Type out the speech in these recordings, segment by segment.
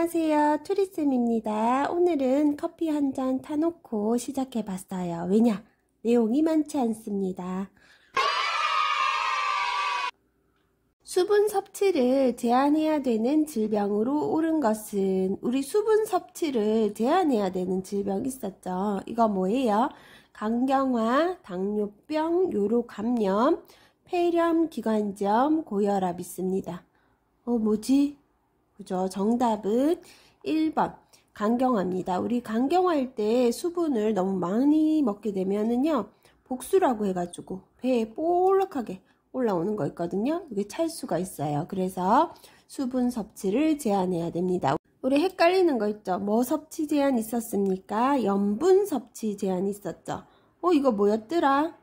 안녕하세요. 투리쌤입니다. 오늘은 커피 한 잔 타놓고 시작해봤어요. 왜냐? 내용이 많지 않습니다. 수분 섭취를 제한해야 되는 질병으로 오른 것은 우리 수분 섭취를 제한해야 되는 질병 있었죠. 이거 뭐예요? 간경화, 당뇨병, 요로감염, 폐렴, 기관지염, 고혈압 있습니다. 뭐지? 그죠? 정답은 1번 간경화입니다. 우리 간경화일 때 수분을 너무 많이 먹게 되면은요, 복수라고 해가지고 배에 볼록하게 올라오는 거 있거든요. 이게 찰 수가 있어요. 그래서 수분 섭취를 제한해야 됩니다. 우리 헷갈리는 거 있죠? 뭐 섭취 제한 있었습니까? 염분 섭취 제한 있었죠. 이거 뭐였더라?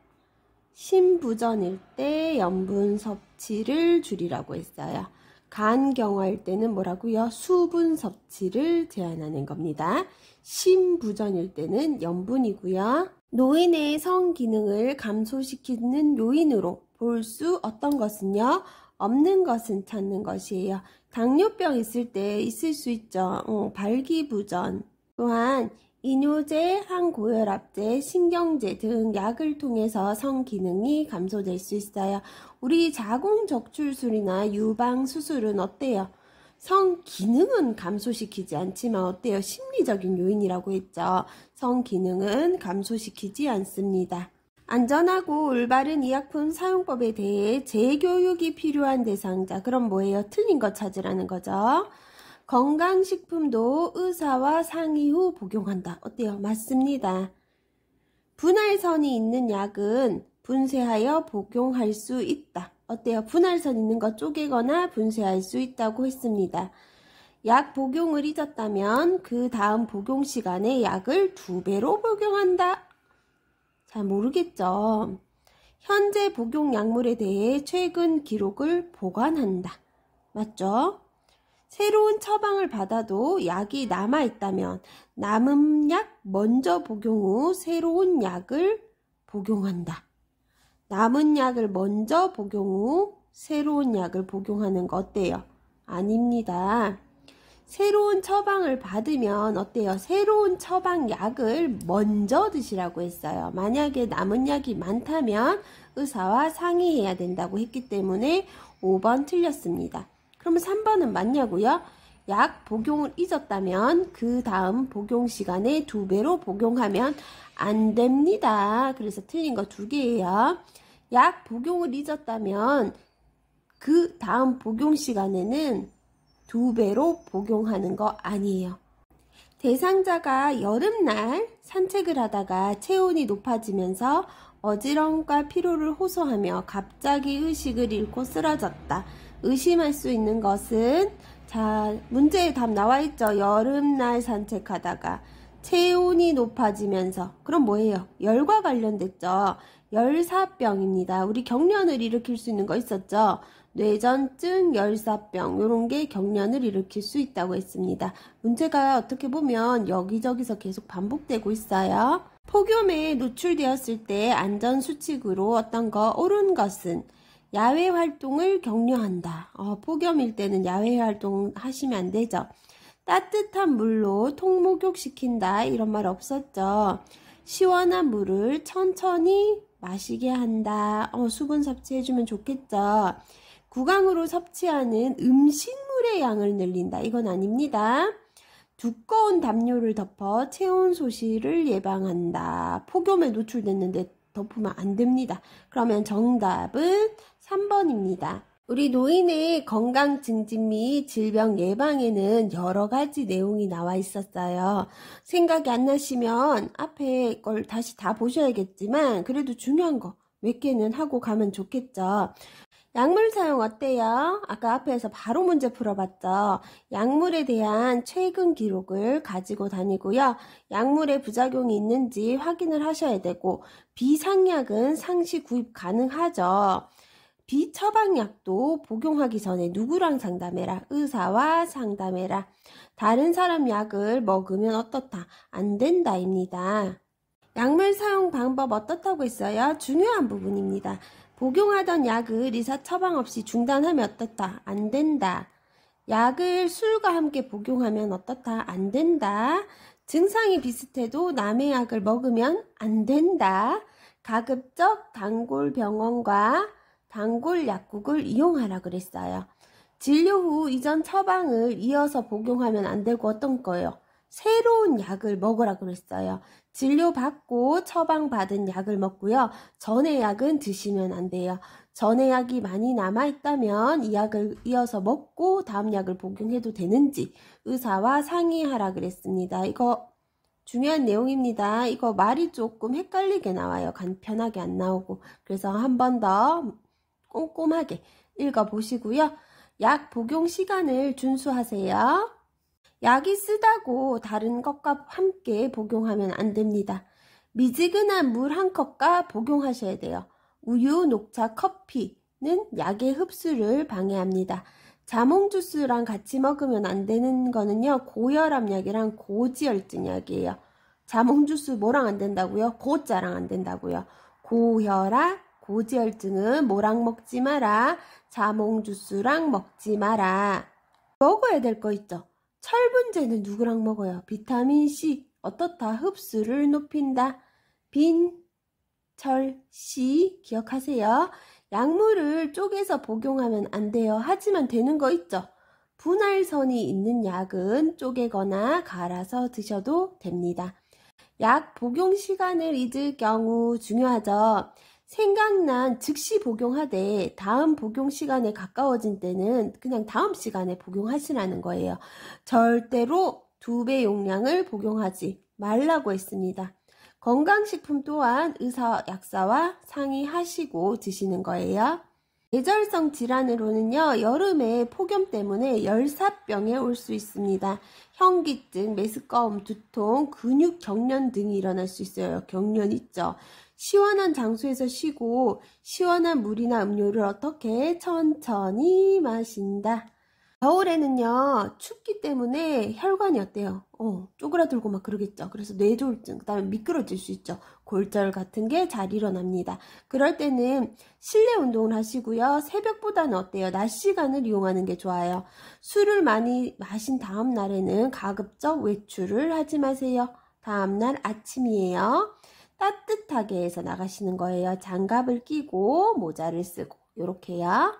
심부전일 때 염분 섭취를 줄이라고 했어요. 간경화일 때는 뭐라고요? 수분 섭취를 제한하는 겁니다. 심부전일 때는 염분이고요. 노인의 성 기능을 감소시키는 요인으로 볼 수 어떤 것은요? 없는 것은 찾는 것이에요. 당뇨병 있을 때 있을 수 있죠. 발기부전. 또한 이뇨제, 항고혈압제, 신경제 등 약을 통해서 성 기능이 감소될 수 있어요. 우리 자궁적출술이나 유방수술은 어때요? 성 기능은 감소시키지 않지만 어때요? 심리적인 요인이라고 했죠. 성 기능은 감소시키지 않습니다. 안전하고 올바른 의약품 사용법에 대해 재교육이 필요한 대상자. 그럼 뭐예요? 틀린 거 찾으라는 거죠. 건강식품도 의사와 상의 후 복용한다. 어때요? 맞습니다. 분할선이 있는 약은 분쇄하여 복용할 수 있다. 어때요? 분할선 있는 거 쪼개거나 분쇄할 수 있다고 했습니다. 약 복용을 잊었다면 그 다음 복용 시간에 약을 2배로 복용한다. 잘 모르겠죠? 현재 복용 약물에 대해 최근 기록을 보관한다. 맞죠? 새로운 처방을 받아도 약이 남아있다면 남은 약 먼저 복용 후 새로운 약을 복용한다. 남은 약을 먼저 복용 후 새로운 약을 복용하는 거 어때요? 아닙니다. 새로운 처방을 받으면 어때요? 새로운 처방 약을 먼저 드시라고 했어요. 만약에 남은 약이 많다면 의사와 상의해야 된다고 했기 때문에 5번 틀렸습니다. 그러면 3번은 맞냐고요? 약 복용을 잊었다면 그 다음 복용 시간에 2배로 복용하면 안 됩니다. 그래서 틀린 거 2개예요. 약 복용을 잊었다면 그 다음 복용 시간에는 2배로 복용하는 거 아니에요. 대상자가 여름날 산책을 하다가 체온이 높아지면서 어지러움과 피로를 호소하며 갑자기 의식을 잃고 쓰러졌다. 의심할 수 있는 것은, 자, 문제의 답 나와 있죠. 여름날 산책하다가 체온이 높아지면서. 그럼 뭐예요? 열과 관련됐죠. 열사병입니다. 우리 경련을 일으킬 수 있는 거 있었죠. 뇌전증, 열사병 이런 게 경련을 일으킬 수 있다고 했습니다. 문제가 어떻게 보면 여기저기서 계속 반복되고 있어요. 폭염에 노출되었을 때 안전수칙으로 어떤 거 옳은 것은 야외 활동을 격려한다. 폭염일 때는 야외 활동 하시면 안 되죠. 따뜻한 물로 통목욕시킨다. 이런 말 없었죠. 시원한 물을 천천히 마시게 한다. 수분 섭취해주면 좋겠죠. 구강으로 섭취하는 음식물의 양을 늘린다. 이건 아닙니다. 두꺼운 담요를 덮어 체온 소실을 예방한다. 폭염에 노출됐는데 덮으면 안 됩니다. 그러면 정답은 3번입니다. 우리 노인의 건강 증진 및 질병 예방에는 여러 가지 내용이 나와 있었어요. 생각이 안 나시면 앞에 걸 다시 다 보셔야겠지만 그래도 중요한 거 몇 개는 하고 가면 좋겠죠. 약물 사용 어때요? 아까 앞에서 바로 문제 풀어봤죠. 약물에 대한 최근 기록을 가지고 다니고요. 약물에 부작용이 있는지 확인을 하셔야 되고 비상약은 상시 구입 가능하죠. 비처방약도 복용하기 전에 누구랑 상담해라? 의사와 상담해라. 다른 사람 약을 먹으면 어떻다? 안 된다입니다. 약물 사용 방법 어떻다고 했어요? 중요한 부분입니다. 복용하던 약을 의사 처방 없이 중단하면 어떻다? 안 된다. 약을 술과 함께 복용하면 어떻다? 안 된다. 증상이 비슷해도 남의 약을 먹으면 안 된다. 가급적 단골병원과 단골 약국을 이용하라 그랬어요. 진료 후 이전 처방을 이어서 복용하면 안 되고 어떤 거예요? 새로운 약을 먹으라 그랬어요. 진료받고 처방받은 약을 먹고요. 전의 약은 드시면 안 돼요. 전의 약이 많이 남아있다면 이 약을 이어서 먹고 다음 약을 복용해도 되는지 의사와 상의하라 그랬습니다. 이거 중요한 내용입니다. 이거 말이 조금 헷갈리게 나와요. 간편하게 안 나오고. 그래서 한 번 더 꼼꼼하게 읽어보시고요. 약 복용 시간을 준수하세요. 약이 쓰다고 다른 것과 함께 복용하면 안 됩니다. 미지근한 물 한 컵과 복용하셔야 돼요. 우유, 녹차, 커피는 약의 흡수를 방해합니다. 자몽 주스랑 같이 먹으면 안 되는 거는요. 고혈압 약이랑 고지혈증 약이에요. 자몽 주스 뭐랑 안 된다고요? 고자랑 안 된다고요. 고혈압, 고지혈증은 뭐랑 먹지 마라. 자몽 주스랑 먹지 마라. 먹어야 될 거 있죠. 철분제는 누구랑 먹어요? 비타민C. 어떻다? 흡수를 높인다. 빈, 철, 씨 기억하세요. 약물을 쪼개서 복용하면 안 돼요. 하지만 되는 거 있죠. 분할선이 있는 약은 쪼개거나 갈아서 드셔도 됩니다. 약 복용 시간을 잊을 경우 중요하죠. 생각난 즉시 복용하되 다음 복용 시간에 가까워진 때는 그냥 다음 시간에 복용하시라는 거예요. 절대로 2배 용량을 복용하지 말라고 했습니다. 건강식품 또한 의사, 약사와 상의하시고 드시는 거예요. 뇌절성 질환으로는요, 여름에 폭염 때문에 열사병에 올 수 있습니다. 현기증, 메스꺼움, 두통, 근육 경련 등이 일어날 수 있어요. 경련 있죠. 시원한 장소에서 쉬고 시원한 물이나 음료를 어떻게 천천히 마신다. 겨울에는요, 춥기 때문에 혈관이 어때요? 쪼그라들고 막 그러겠죠. 그래서 뇌졸중, 그 다음에 미끄러질 수 있죠. 골절 같은 게 잘 일어납니다. 그럴 때는 실내 운동을 하시고요. 새벽보다는 어때요? 낮 시간을 이용하는 게 좋아요. 술을 많이 마신 다음 날에는 가급적 외출을 하지 마세요. 다음 날 아침이에요. 따뜻하게 해서 나가시는 거예요. 장갑을 끼고 모자를 쓰고 요렇게요.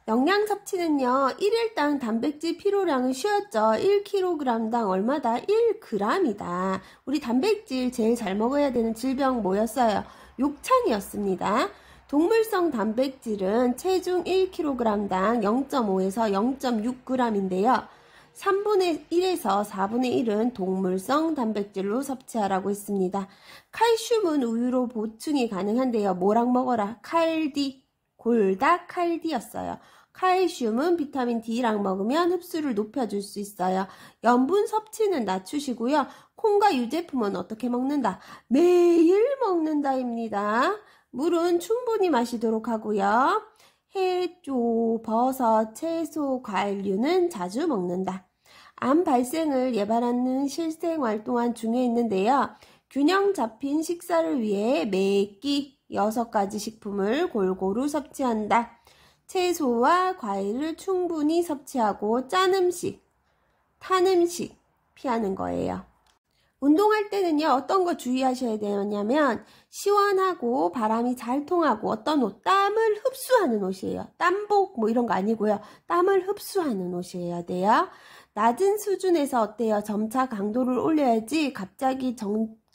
영양 섭취는요. 1일당 단백질 필요량을 쉬었죠. 1kg당 얼마다? 1g이다. 우리 단백질 제일 잘 먹어야 되는 질병 뭐였어요? 욕창이었습니다. 동물성 단백질은 체중 1kg당 0.5에서 0.6g인데요. 3분의 1에서 4분의 1은 동물성 단백질로 섭취하라고 했습니다. 칼슘은 우유로 보충이 가능한데요. 뭐랑 먹어라? 칼디, 골다 칼디였어요. 칼슘은 비타민 D랑 먹으면 흡수를 높여줄 수 있어요. 염분 섭취는 낮추시고요. 콩과 유제품은 어떻게 먹는다? 매일 먹는다입니다. 물은 충분히 마시도록 하고요. 해조, 버섯, 채소, 과일류는 자주 먹는다. 암 발생을 예방하는 실생활 또한 중요했는데요. 균형 잡힌 식사를 위해 매끼 6가지 식품을 골고루 섭취한다. 채소와 과일을 충분히 섭취하고 짠 음식, 탄 음식 피하는 거예요. 운동할 때는요, 어떤 거 주의하셔야 되냐면 시원하고 바람이 잘 통하고 어떤 옷, 땀을 흡수하는 옷이에요. 땀복 뭐 이런 거 아니고요. 땀을 흡수하는 옷이어야 돼요. 낮은 수준에서 어때요? 점차 강도를 올려야지 갑자기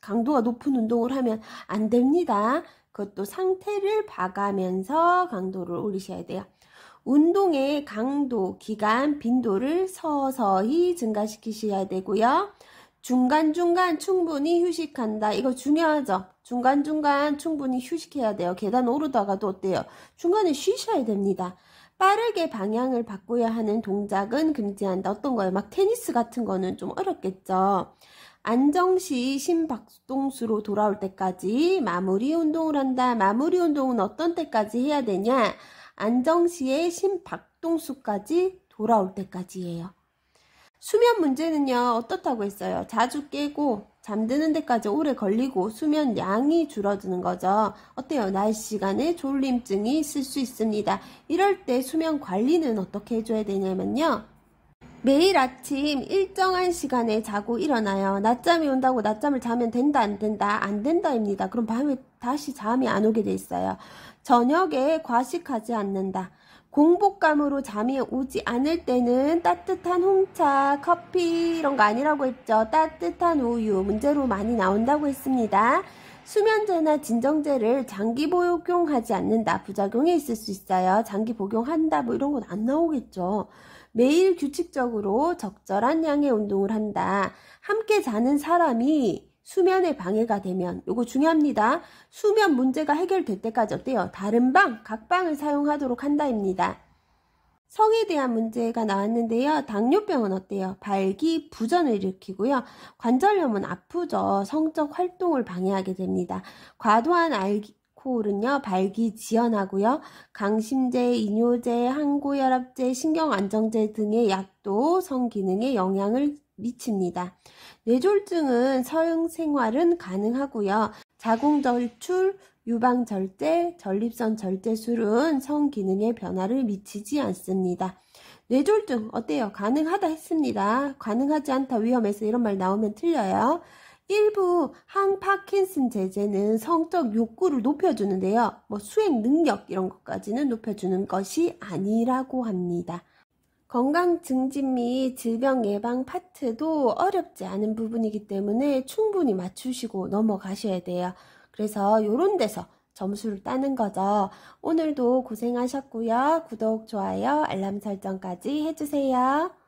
강도가 높은 운동을 하면 안 됩니다. 그것도 상태를 봐가면서 강도를 올리셔야 돼요. 운동의 강도, 기간, 빈도를 서서히 증가시키셔야 되고요. 중간중간 충분히 휴식한다. 이거 중요하죠? 중간중간 충분히 휴식해야 돼요. 계단 오르다가도 어때요? 중간에 쉬셔야 됩니다. 빠르게 방향을 바꿔야 하는 동작은 금지한다. 어떤 거예요? 막 테니스 같은 거는 좀 어렵겠죠? 안정시 심박동수로 돌아올 때까지 마무리 운동을 한다. 마무리 운동은 어떤 때까지 해야 되냐? 안정시의 심박동수까지 돌아올 때까지예요. 수면 문제는요. 어떻다고 했어요? 자주 깨고 잠드는 데까지 오래 걸리고 수면 양이 줄어드는 거죠. 어때요? 낮 시간에 졸림증이 있을 수 있습니다. 이럴 때 수면 관리는 어떻게 해줘야 되냐면요. 매일 아침 일정한 시간에 자고 일어나요. 낮잠이 온다고 낮잠을 자면 된다, 안 된다? 안 된다입니다. 그럼 밤에 다시 잠이 안 오게 돼 있어요. 저녁에 과식하지 않는다. 공복감으로 잠이 오지 않을 때는 따뜻한 홍차, 커피 이런 거 아니라고 했죠. 따뜻한 우유 문제로 많이 나온다고 했습니다. 수면제나 진정제를 장기 복용하지 않는다. 부작용이 있을 수 있어요. 장기 복용한다 뭐 이런 건 안 나오겠죠. 매일 규칙적으로 적절한 양의 운동을 한다. 함께 자는 사람이 수면에 방해가 되면, 요거 중요합니다. 수면 문제가 해결될 때까지 어때요? 다른 방, 각 방을 사용하도록 한다입니다. 성에 대한 문제가 나왔는데요. 당뇨병은 어때요? 발기부전을 일으키고요. 관절염은 아프죠. 성적 활동을 방해하게 됩니다. 과도한 알코올은요. 발기지연하고요. 강심제, 이뇨제, 항고혈압제, 신경안정제 등의 약도 성기능에 영향을 미칩니다. 뇌졸중은 성생활은 가능하고요. 자궁절출, 유방절제, 전립선 절제술은 성기능에 변화를 미치지 않습니다. 뇌졸중 어때요? 가능하다 했습니다. 가능하지 않다 위험해서 이런 말 나오면 틀려요. 일부 항파킨슨 제제는 성적 욕구를 높여주는데요. 뭐 수행 능력 이런 것까지는 높여주는 것이 아니라고 합니다. 건강 증진 및 질병 예방 파트도 어렵지 않은 부분이기 때문에 충분히 맞추시고 넘어가셔야 돼요. 그래서 요런 데서 점수를 따는 거죠. 오늘도 고생하셨고요. 구독, 좋아요, 알람 설정까지 해주세요.